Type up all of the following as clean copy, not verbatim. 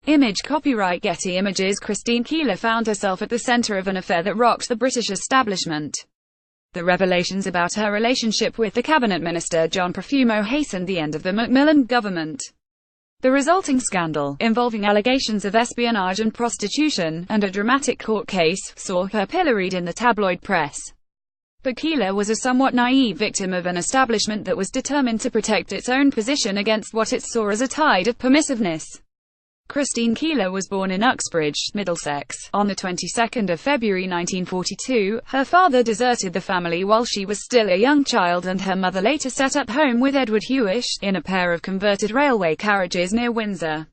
Image copyright Getty Images. Christine Keeler found herself at the center of an affair that rocked the British establishment. The revelations about her relationship with the cabinet minister John Profumo hastened the end of the Macmillan government. The resulting scandal, involving allegations of espionage and prostitution, and a dramatic court case, saw her pilloried in the tabloid press. But Keeler was a somewhat naive victim of an establishment that was determined to protect its own position against what it saw as a tide of permissiveness. Christine Keeler was born in Uxbridge, Middlesex, on the 22nd of February 1942. Her father deserted the family while she was still a young child, and her mother later set up home with Edward Hewish, in a pair of converted railway carriages near Windsor.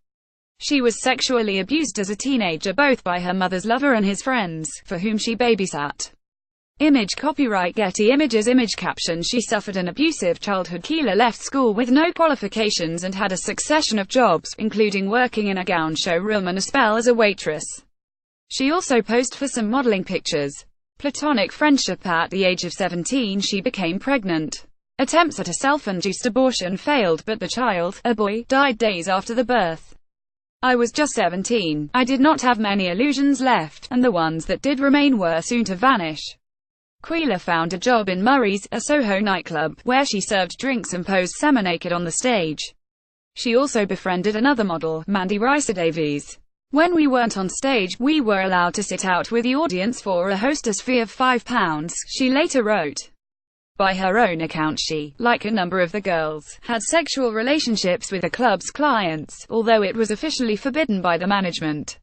She was sexually abused as a teenager both by her mother's lover and his friends, for whom she babysat. Image copyright Getty Images. Image caption: She suffered an abusive childhood. Keeler left school with no qualifications and had a succession of jobs, including working in a gown showroom and a spell as a waitress. She also posed for some modeling pictures. Platonic friendship. At the age of 17 she became pregnant. Attempts at a self-induced abortion failed, but the child, a boy, died days after the birth. I was just 17. I did not have many illusions left, and the ones that did remain were soon to vanish. Keeler found a job in Murray's, a Soho nightclub, where she served drinks and posed semi-naked on the stage. She also befriended another model, Mandy Davies. When we weren't on stage, we were allowed to sit out with the audience for a hostess fee of £5, she later wrote. By her own account she, like a number of the girls, had sexual relationships with the club's clients, although it was officially forbidden by the management.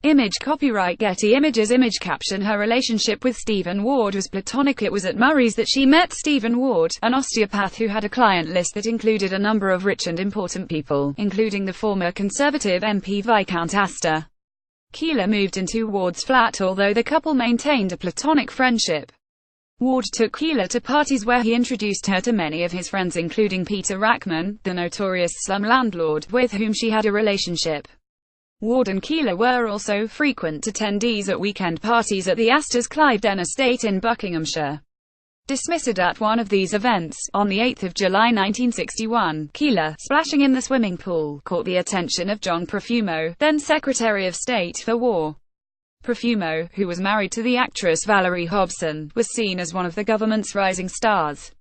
Image copyright Getty Images. Image caption: Her relationship with Stephen Ward was platonic. It was at Murray's that she met Stephen Ward, an osteopath who had a client list that included a number of rich and important people, including the former Conservative MP Viscount Astor. Keeler moved into Ward's flat, although the couple maintained a platonic friendship. Ward took Keeler to parties where he introduced her to many of his friends, including Peter Rackman, the notorious slum landlord, with whom she had a relationship. Ward and Keeler were also frequent attendees at weekend parties at the Astors' Cliveden estate in Buckinghamshire. Dismissed at one of these events, on 8 July 1961, Keeler, splashing in the swimming pool, caught the attention of John Profumo, then Secretary of State for War. Profumo, who was married to the actress Valerie Hobson, was seen as one of the government's rising stars.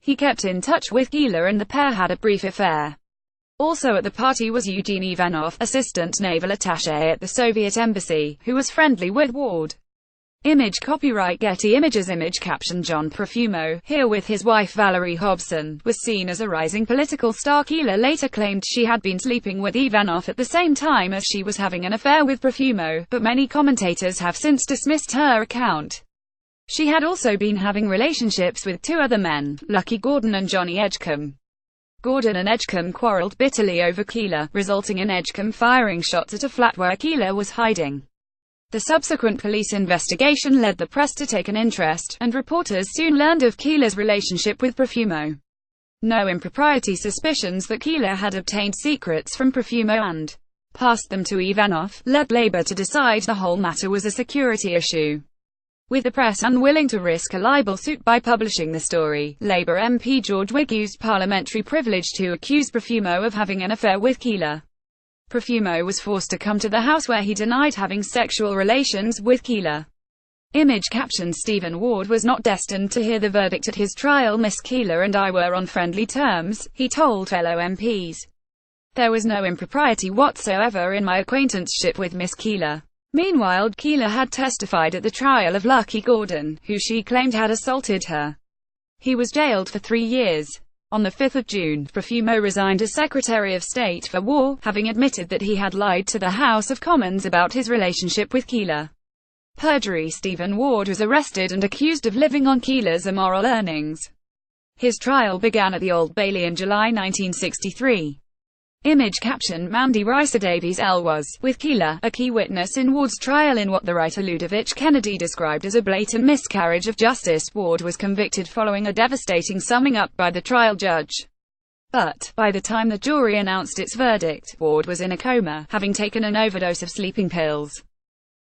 He kept in touch with Keeler and the pair had a brief affair. Also at the party was Eugene Ivanov, assistant naval attaché at the Soviet embassy, who was friendly with Ward. Image copyright Getty Images. Image caption: John Profumo, here with his wife Valerie Hobson, was seen as a rising political star. Keeler later claimed she had been sleeping with Ivanov at the same time as she was having an affair with Profumo, but many commentators have since dismissed her account. She had also been having relationships with two other men, Lucky Gordon and Johnny Edgecombe. Gordon and Edgecombe quarreled bitterly over Keeler, resulting in Edgecombe firing shots at a flat where Keeler was hiding. The subsequent police investigation led the press to take an interest, and reporters soon learned of Keeler's relationship with Profumo. No impropriety suspicions that Keeler had obtained secrets from Profumo and passed them to Ivanov led Labour to decide the whole matter was a security issue. With the press unwilling to risk a libel suit by publishing the story, Labour MP George Wigg used parliamentary privilege to accuse Profumo of having an affair with Keeler. Profumo was forced to come to the house where he denied having sexual relations with Keeler. Image caption: Stephen Ward was not destined to hear the verdict at his trial. Miss Keeler and I were on friendly terms, he told fellow MPs. There was no impropriety whatsoever in my acquaintanceship with Miss Keeler. Meanwhile, Keeler had testified at the trial of Lucky Gordon, who she claimed had assaulted her. He was jailed for 3 years. On the 5th of June, Profumo resigned as Secretary of State for War, having admitted that he had lied to the House of Commons about his relationship with Keeler. Perjury. Stephen Ward was arrested and accused of living on Keeler's immoral earnings. His trial began at the Old Bailey in July 1963. Image caption: Mandy Davies was, with Keeler, a key witness in Ward's trial in what the writer Ludovich Kennedy described as a blatant miscarriage of justice. Ward was convicted following a devastating summing up by the trial judge. But, by the time the jury announced its verdict, Ward was in a coma, having taken an overdose of sleeping pills.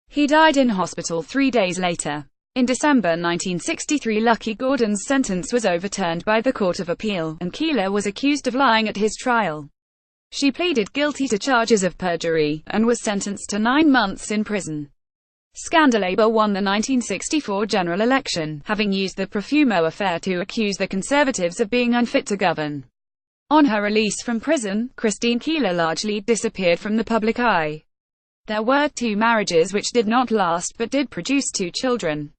He died in hospital 3 days later. In December 1963, Lucky Gordon's sentence was overturned by the Court of Appeal, and Keeler was accused of lying at his trial. She pleaded guilty to charges of perjury, and was sentenced to 9 months in prison. Labour won the 1964 general election, having used the Profumo affair to accuse the Conservatives of being unfit to govern. On her release from prison, Christine Keeler largely disappeared from the public eye. There were 2 marriages which did not last but did produce 2 children.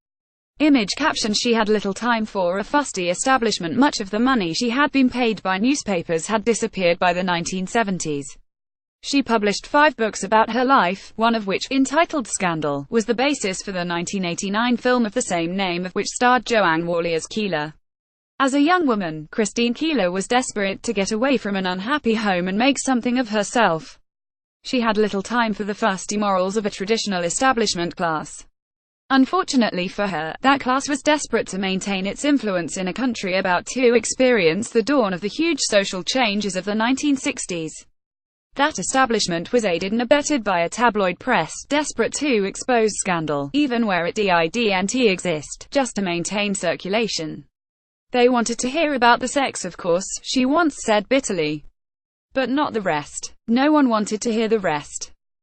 Image caption: she had little time for a fusty establishment. Much of the money she had been paid by newspapers had disappeared by the 1970s. She published 5 books about her life, one of which, entitled Scandal, was the basis for the 1989 film of the same name, of which starred Joanne Worley as Keeler. As a young woman, Christine Keeler was desperate to get away from an unhappy home and make something of herself. She had little time for the fusty morals of a traditional establishment class. Unfortunately for her, that class was desperate to maintain its influence in a country about to experience the dawn of the huge social changes of the 1960s. That establishment was aided and abetted by a tabloid press, desperate to expose scandal, even where it didn't exist, just to maintain circulation. They wanted to hear about the sex, of course, she once said bitterly. But not the rest. No one wanted to hear the rest.